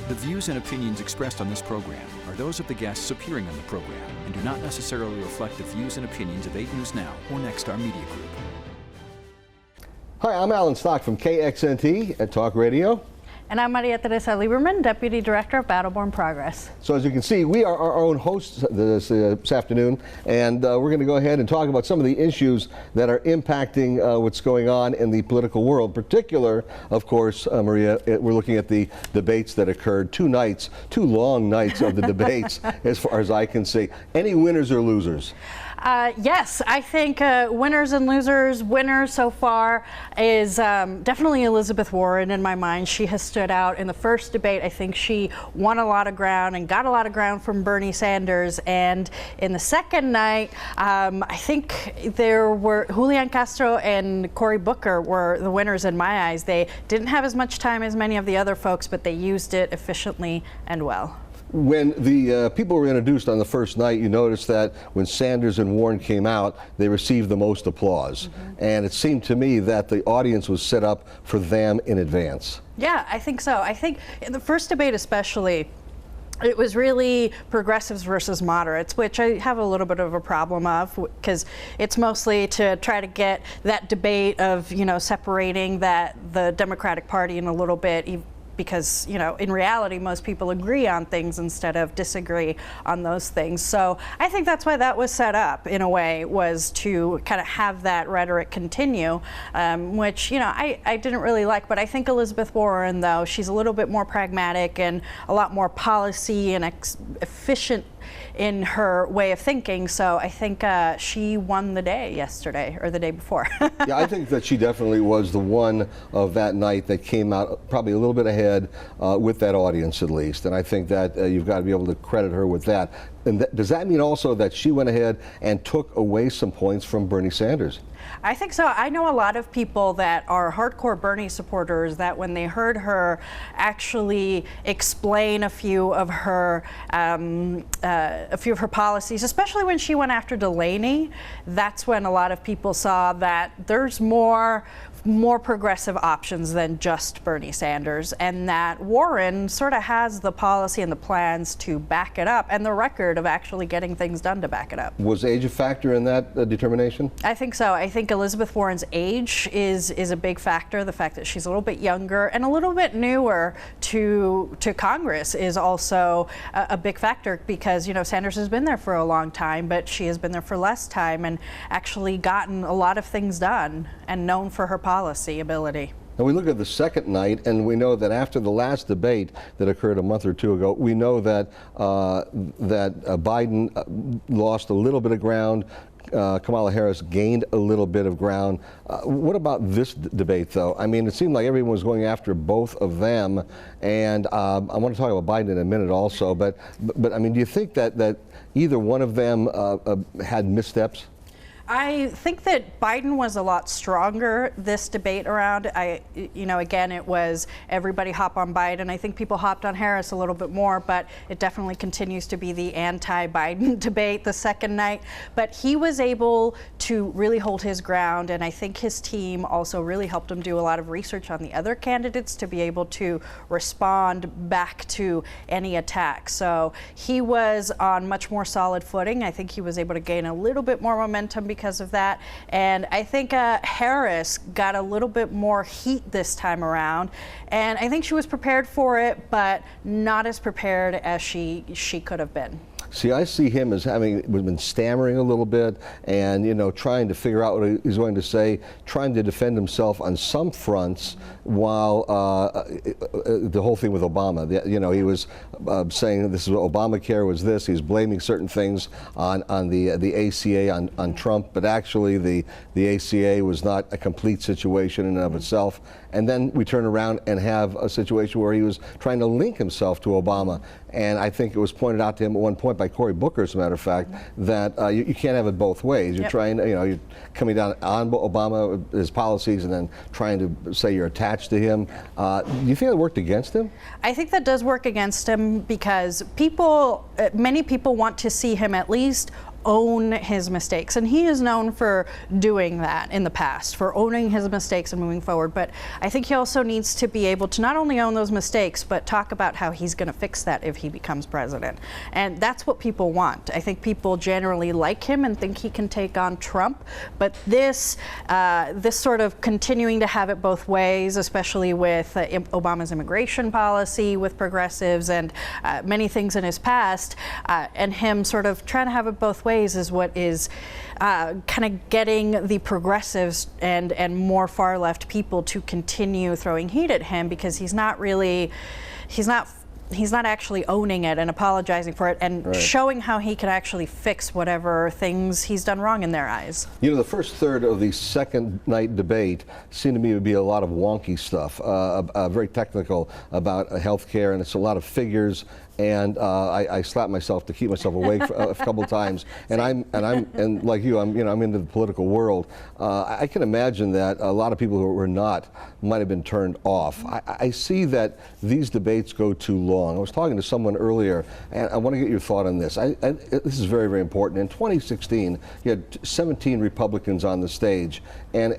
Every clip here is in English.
The views and opinions expressed on this program are those of the guests appearing on the program and do not necessarily reflect the views and opinions of 8 News Now or Nexstar Media Group. Hi, I'm Alan Stock from KXNT at Talk Radio. And I'm Maria Teresa Liebermann, Deputy Director of Battleborn Progress. So as you can see, we are our own hosts this afternoon, and we're going to go ahead and talk about some of the issues that are impacting what's going on in the political world. Particular, of course, Maria, we're looking at the debates that occurred 2 long nights of the debates, as far as I can see. Any winners or losers? Yes, I think winners and losers. Winner so far is definitely Elizabeth Warren in my mind. She has stood out in the first debate. I think she won a lot of ground and got a lot of ground from Bernie Sanders. And in the second night, I think there were Julian Castro and Cory Booker were the winners in my eyes. They didn't have as much time as many of the other folks, but they used it efficiently and well. When the people were introduced on the first night, you noticed that when Sanders and Warren came out, they received the most applause. And it seemed to me that the audience was set up for them in advance. Yeah, I think so. I think in the first debate especially, it was really progressives versus moderates, which I have a little bit of a problem of, because it's mostly to try to get that debate of, separating the Democratic Party in a little bit, because, in reality, most people agree on things instead of disagree on those things. So I think that's why that was set up, in a way, was to kind of have that rhetoric continue, which, I didn't really like. But I think Elizabeth Warren, though, she's a little bit more pragmatic and a lot more policy and efficient in her way of thinking. So I think she won the day yesterday, or the day before. Yeah, I think that she definitely was the one of that night that came out probably a little bit ahead with that audience, at least. And I think that you've got to be able to credit her with that. And does that mean also that she went ahead and took away some points from Bernie Sanders? I think so. I know a lot of people that are hardcore Bernie supporters that when they heard her actually explain a few of her policies, especially when she went after Delaney, that's when a lot of people saw that there's more progressive options than just Bernie Sanders, and that Warren sort of has the policy and the plans to back it up, and the record of actually getting things done to back it up. Was age a factor in that determination? I think so. I think Elizabeth Warren's age is a big factor. The fact that she's a little bit younger and a little bit newer to Congress is also a big factor, because Sanders has been there for a long time, but she has been there for less time and actually gotten a lot of things done and known for her policy ability. Now we look at the second night, and we know that after the last debate that occurred a month or 2 ago, we know that Biden lost a little bit of ground. Kamala Harris gained a little bit of ground. What about this debate, though? I mean, it seemed like everyone was going after both of them, and I want to talk about Biden in a minute also. But I mean, do you think that either one of them had missteps? I think that Biden was a lot stronger this debate around. Again, it was everybody hop on Biden. I think people hopped on Harris a little bit more, but it definitely continues to be the anti-Biden debate the second night. But he was able to really hold his ground, and I think his team also really helped him do a lot of research on the other candidates to be able to respond back to any attack. So he was on much more solid footing. I think he was able to gain a little bit more momentum because of that. And I think Harris got a little bit more heat this time around. And I think she was prepared for it, but not as prepared as she could have been. See, I see him as having been stammering a little bit and, trying to figure out what he's going to say, trying to defend himself on some fronts while the whole thing with Obama, he was saying this is what Obamacare was this. He's blaming certain things on the ACA, on Trump, but actually the ACA was not a complete situation in and of itself. And then we turn around and have a situation where he was trying to link himself to Obama. And I think it was pointed out to him at one point by Cory Booker, as a matter of fact, that you can't have it both ways. You're trying, you're coming down on Obama, his policies, and then trying to say you're attached to him. Do you think it worked against him? I think that does work against him because many people want to see him at least own his mistakes. And he is known for doing that in the past, for owning his mistakes and moving forward. But I think he also needs to be able to not only own those mistakes, but talk about how he's going to fix that if he becomes president. And that's what people want. I think people generally like him and think he can take on Trump. But this sort of continuing to have it both ways, especially with Obama's immigration policy, with progressives, and many things in his past, and him sort of trying to have it both ways is what is kind of getting the progressives and more far left people to continue throwing heat at him, because he's not actually owning it and apologizing for it and showing how he can actually fix whatever things he's done wrong in their eyes. You know, the first third of the second night debate seemed to me to be a lot of wonky stuff, very technical about healthcare, and it's a lot of figures. And I slapped myself to keep myself awake a couple of times. And I'm like you, I'm into the political world. I can imagine that a lot of people who were not might have been turned off. I see that these debates go too long. I was talking to someone earlier, and I want to get your thought on this. This is very, very important. In 2016, you had 17 Republicans on the stage, and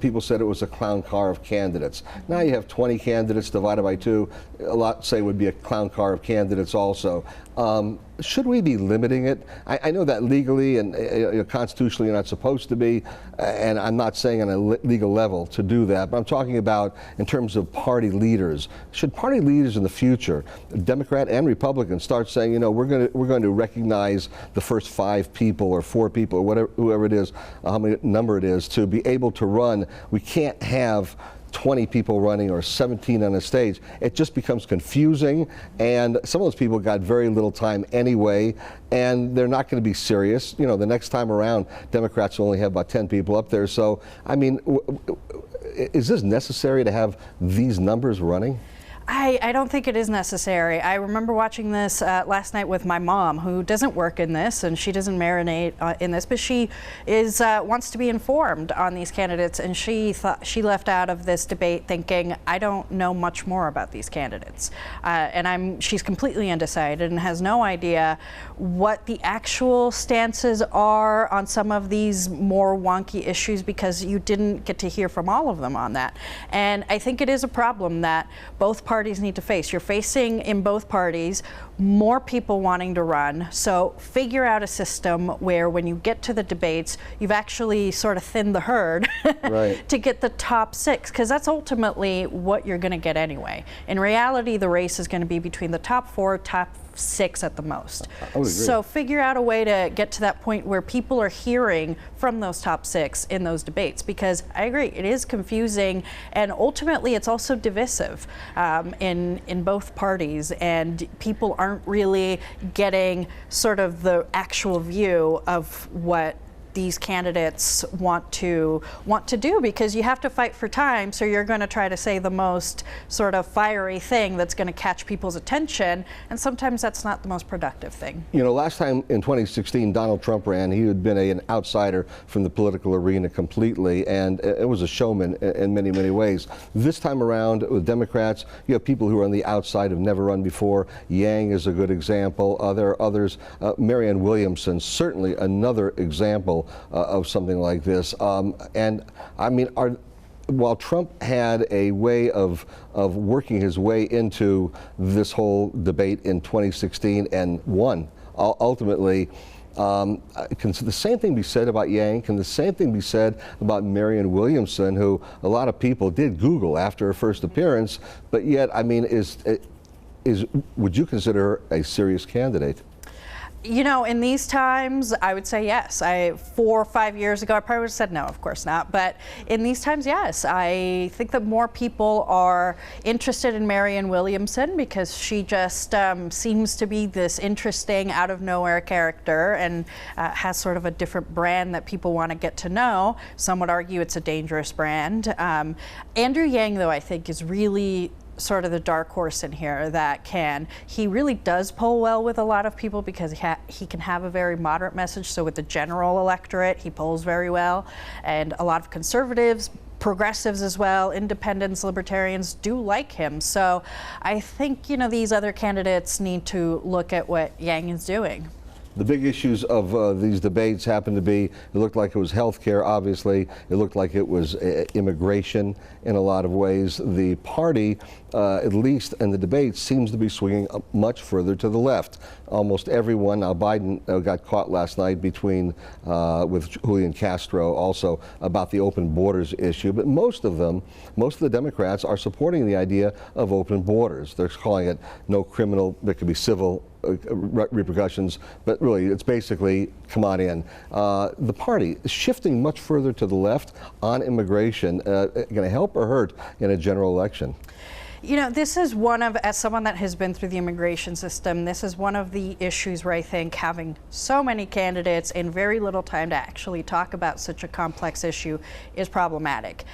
people said it was a clown car of candidates. Now you have 20 candidates divided by 2. A lot say would be a clown car of candidates also. Should we be limiting it? I know that legally and constitutionally you're not supposed to be, and I'm not saying on a legal level to do that, but I'm talking about in terms of party leaders. Should party leaders in the future, Democrat and Republican, start saying, we're going to recognize the first 5 people or 4 people or whoever it is, how many number it is, to be able to run? We can't have 20 people running or 17 on a stage. It just becomes confusing, and some of those people got very little time anyway, and they're not going to be serious. The next time around, Democrats will only have about 10 people up there. So, I mean, is this necessary to have these numbers running? I don't think it is necessary. I remember watching this last night with my mom, who doesn't work in this, and she doesn't marinate in this, but she wants to be informed on these candidates, and she left out of this debate thinking, I don't know much more about these candidates. She's completely undecided and has no idea what the actual stances are on some of these more wonky issues, because you didn't get to hear from all of them on that. And I think it is a problem that both parties need to face. You're facing in both parties more people wanting to run, so figure out a system where when you get to the debates, you've actually sort of thinned the herd to get the top 6, because that's ultimately what you're going to get anyway. In reality, the race is going to be between the top 4, top 6 at the most. So figure out a way to get to that point where people are hearing from those top 6 in those debates, because I agree, it is confusing, and ultimately it's also divisive in both parties, and people aren't really getting sort of the actual view of what these candidates want to do, because you have to fight for time, so you're going to try to say the most sort of fiery thing that's going to catch people's attention, and sometimes that's not the most productive thing. Last time in 2016 Donald Trump ran, he had been an outsider from the political arena completely, and it was a showman in many, many ways. This time around with Democrats, you have people who are on the outside, have never run before. Yang is a good example. There are others. Marianne Williamson, certainly another example of something like this. And I mean, while Trump had a way of working his way into this whole debate in 2016 and won, ultimately, can the same thing be said about Yang? Can the same thing be said about Marianne Williamson, who a lot of people did Google after her first appearance, but yet, I mean, would you consider her a serious candidate? In these times, I would say yes. 4 or 5 years ago, I probably would have said no, of course not. But in these times, yes. I think that more people are interested in Marianne Williamson, because she just seems to be this interesting, out-of-nowhere character, and has sort of a different brand that people want to get to know. Some would argue it's a dangerous brand. Andrew Yang, though, I think is really sort of the dark horse in here he really does poll well with a lot of people, because he can have a very moderate message. So with the general electorate, he polls very well, and a lot of conservatives, progressives as well, independents, libertarians do like him. So I think, these other candidates need to look at what Yang is doing. The big issues of these debates happen to be, it looked like it was health care, obviously. It looked like it was immigration in a lot of ways. The party, at least in the debates, seems to be swinging much further to the left. Almost everyone, now Biden got caught last night with Julian Castro also about the open borders issue, but most of the Democrats are supporting the idea of open borders. They're calling it no criminal, there could be civil repercussions, but really it's basically come on in. The party is shifting much further to the left on immigration. Going to help or hurt in a general election? You know, this is one of, as someone that has been through the immigration system, this is one of the issues where I think having so many candidates and very little time to actually talk about such a complex issue is problematic.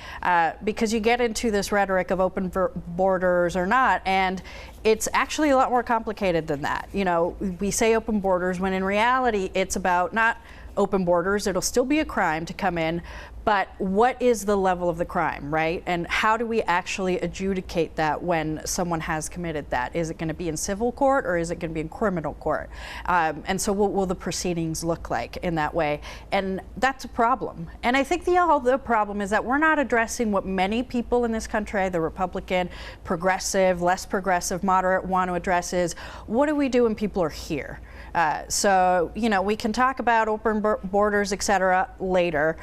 Because you get into this rhetoric of open borders or not, and it's actually a lot more complicated than that. You know, we say open borders when in reality it's about not open borders, it'll still be a crime to come in, but what is the level of the crime, right? And how do we actually adjudicate that when someone has committed that? Is it going to be in civil court or is it going to be in criminal court? And so what will the proceedings look like in that way? And that's a problem. And I think the other problem is that we're not addressing what many people in this country, the Republican, progressive, less progressive, moderate, want to address is, what do we do when people are here? So, you know, we can talk about open borders, et cetera, later.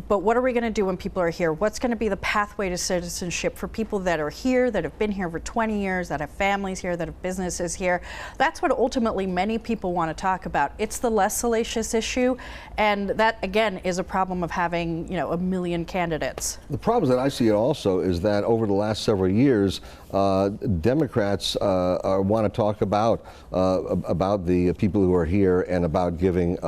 But what are we going to do when people are here? What's going to be the pathway to citizenship for people that are here, that have been here for 20 years, that have families here, that have businesses here? That's what ultimately many people want to talk about. It's the less salacious issue, and that, again, is a problem of having, you know, a million candidates. The problem that I see also is that over the last several years, Democrats want to talk about the people who are here and about giving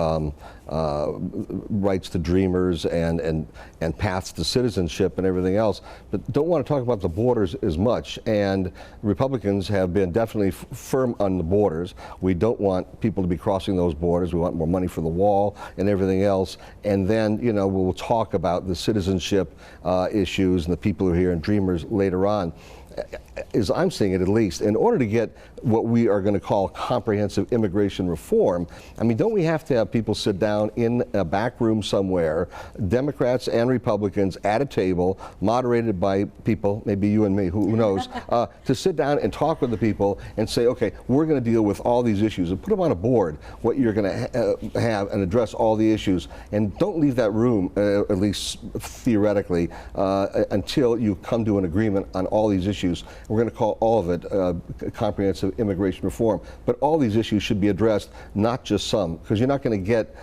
rights to dreamers and paths to citizenship and everything else, but don't want to talk about the borders as much. And Republicans have been definitely firm on the borders. We don't want people to be crossing those borders. We want more money for the wall and everything else. And then, you know, we'll talk about the citizenship issues and the people who are here and dreamers later on. As I'm seeing it, at least, in order to get what we are going to call comprehensive immigration reform, I mean, don't we have to have people sit down in a back room somewhere, Democrats and Republicans at a table, moderated by people, maybe you and me, who knows, to sit down and talk with the people and say, okay, we're going to deal with all these issues and put them on a board, what you're going to have and address all the issues. And don't leave that room, at least theoretically, until you come to an agreement on all these issues. We're going to call all of it comprehensive immigration reform. But all these issues should be addressed, not just some, because you're not going to get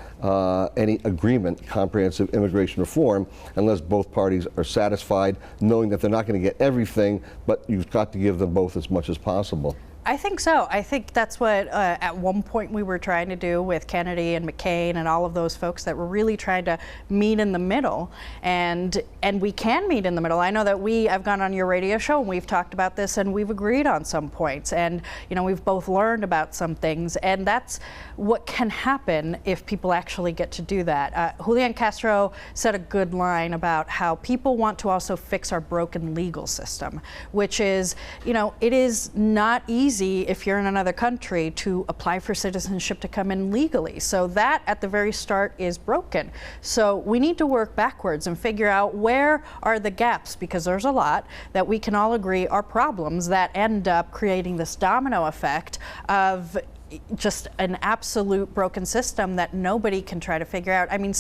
any agreement, comprehensive immigration reform, unless both parties are satisfied, knowing that they're not going to get everything, but you've got to give them both as much as possible. I think so. I think that's what at one point we were trying to do with Kennedy and McCain and all of those folks that were really trying to meet in the middle, and we can meet in the middle. I know that I've gone on your radio show and we've talked about this and we've agreed on some points, and you know, we've both learned about some things, and that's what can happen if people actually get to do that. Julian Castro said a good line about how people want to also fix our broken legal system, which is, you know, it is not easy if you're in another country to apply for citizenship to come in legally. So that at the very start is broken. So we need to work backwards and figure out where are the gaps, because there's a lot that we can all agree are problems that end up creating this domino effect of just an absolute broken system that nobody can try to figure out. I mean,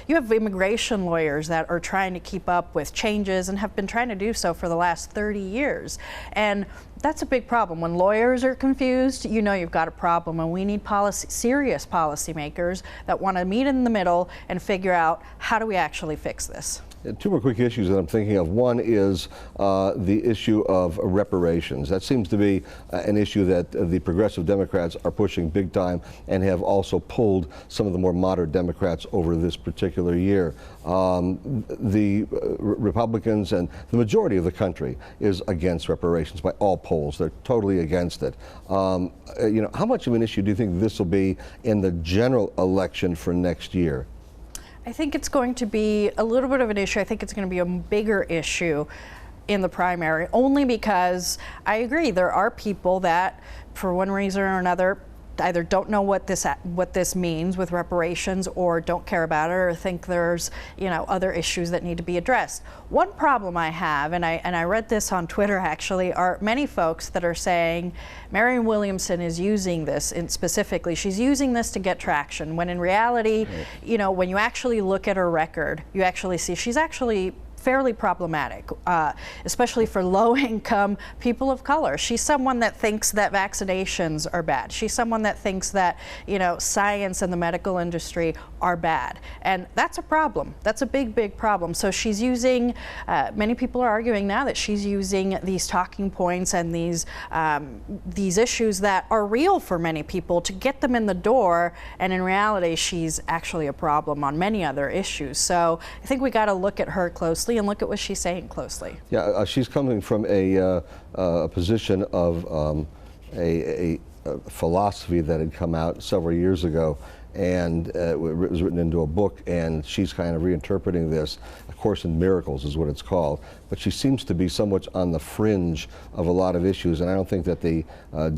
you have immigration lawyers that are trying to keep up with changes and have been trying to do so for the last 30 years. And that's a big problem. When lawyers are confused, you know you've got a problem, and we need serious policymakers that want to meet in the middle and figure out, how do we actually fix this? Two more quick issues that I'm thinking of. One is the issue of reparations. That seems to be an issue that the progressive Democrats are pushing big time and have also pulled some of the more moderate Democrats over this particular year. The Republicans and the majority of the country is against reparations by all polls. They're totally against it. You know, how much of an issue do you think this will be in the general election for next year? I think it's going to be a little bit of an issue. I think it's going to be a bigger issue in the primary, only because I agree there are people that, for one reason or another, either don't know what this means with reparations, or don't care about it, or think there's other issues that need to be addressed. One problem I have, and I read this on Twitter actually, are many folks that are saying Marianne Williamson is using this, specifically she's using this to get traction, when in reality, when you actually look at her record, you actually see she's actually fairly problematic, especially for low-income people of color. She's someone that thinks that vaccinations are bad. She's someone that thinks that science and the medical industry are bad, and that's a problem. That's a big, big problem. So she's using. Many people are arguing now that she's using these talking points and these issues that are real for many people to get them in the door, and in reality, she's actually a problem on many other issues. So I think we got to look at her closely and look at what she's saying closely. Yeah, she's coming from a position of a philosophy that had come out several years ago, and it was written into a book, and she's kind of reinterpreting this. A Course in Miracles is what it's called, but she seems to be somewhat on the fringe of a lot of issues, and I don't think that the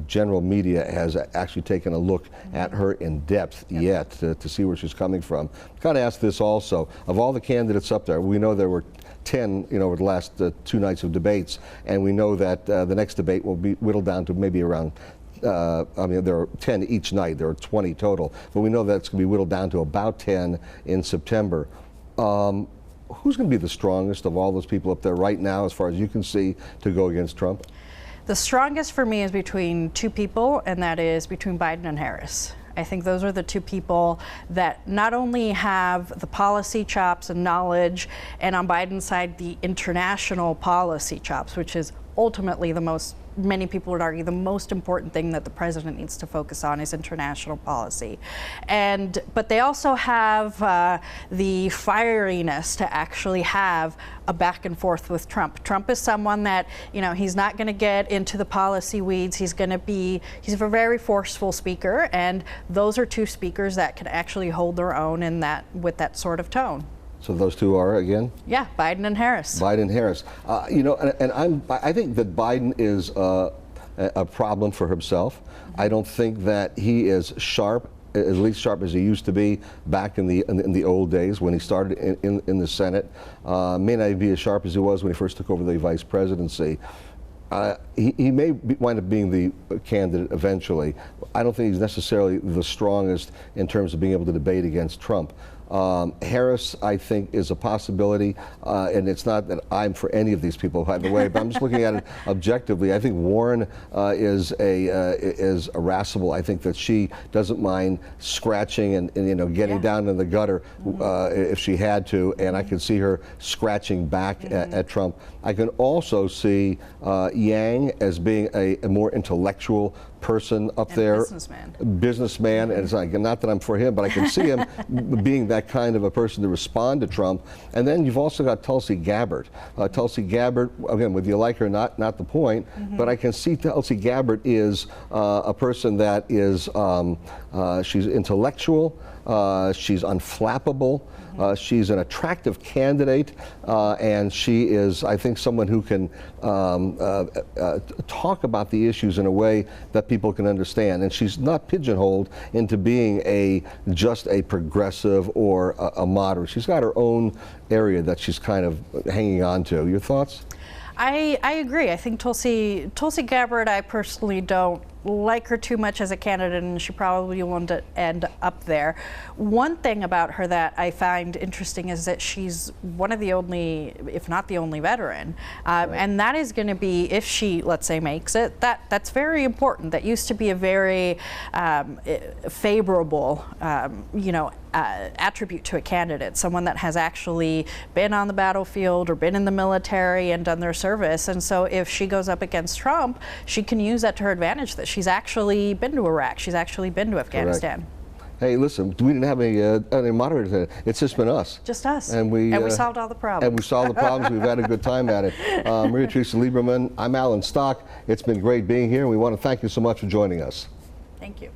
general media has actually taken a look at her in depth yet to see where she's coming from. Got to ask this also, of all the candidates up there, we know there were 10 over the last 2 nights of debates, and we know that the next debate will be whittled down to maybe around there are 10 each night, there are 20 total, but we know that's going to be whittled down to about 10 in September. Who's going to be the strongest of all those people up there right now, as far as you can see, to go against Trump? The strongest for me is between 2 people, and that is between Biden and Harris. I think those are the 2 people that not only have the policy chops and knowledge, and on Biden's side, the international policy chops, which is ultimately many people would argue the most important thing that the president needs to focus on is international policy. But they also have the fieriness to actually have a back and forth with Trump. Trump is someone that, he's not going to get into the policy weeds. He's a very forceful speaker, and those are 2 speakers that can actually hold their own with that sort of tone. So those 2 are, again? Yeah, Biden and Harris. Biden and Harris. I think that Biden is a problem for himself. I don't think that he is sharp, at least sharp as he used to be back in the old days when he started in the Senate. May not be as sharp as he was when he first took over the vice presidency. He may wind up being the candidate eventually. I don't think he's necessarily the strongest in terms of being able to debate against Trump. Harris, I think, is a possibility, and it's not that I'm for any of these people, by the way, but I'm just looking at it objectively. I think Warren is irascible. I think that she doesn't mind scratching and getting down in the gutter if she had to, and I can see her scratching back at Trump. I can also see Yang as being a more intellectual person up there. Businessman, and it's not that I'm for him, but I can see him being that kind of a person to respond to Trump. And then you've also got Tulsi Gabbard. Tulsi Gabbard, again, whether you like her or not the point, but I can see Tulsi Gabbard is a person that is, she's intellectual, she's unflappable, she's an attractive candidate, and she is, I think, someone who can talk about the issues in a way that people can understand. And she's not pigeonholed into being just a progressive or a moderate. She's got her own area that she's kind of hanging on to. Your thoughts? I agree. I think Tulsi Gabbard, I personally don't like her too much as a candidate, and she probably won't end up there. One thing about her that I find interesting is that she's one of the only, if not the only, veteran, and that is going to be, if she, let's say, makes it, that's very important. That used to be a very favorable, attribute to a candidate, someone that has actually been on the battlefield or been in the military and done their service. And so if she goes up against Trump, she can use that to her advantage, that she's actually been to Iraq, she's actually been to Afghanistan. Correct. Hey, listen, we didn't have any moderators today. It's just been us. Just us. And we solved all the problems. And we solved the problems. We've had a good time at it. Maria Teresa Liebermann, I'm Alan Stock. It's been great being here, and we want to thank you so much for joining us. Thank you.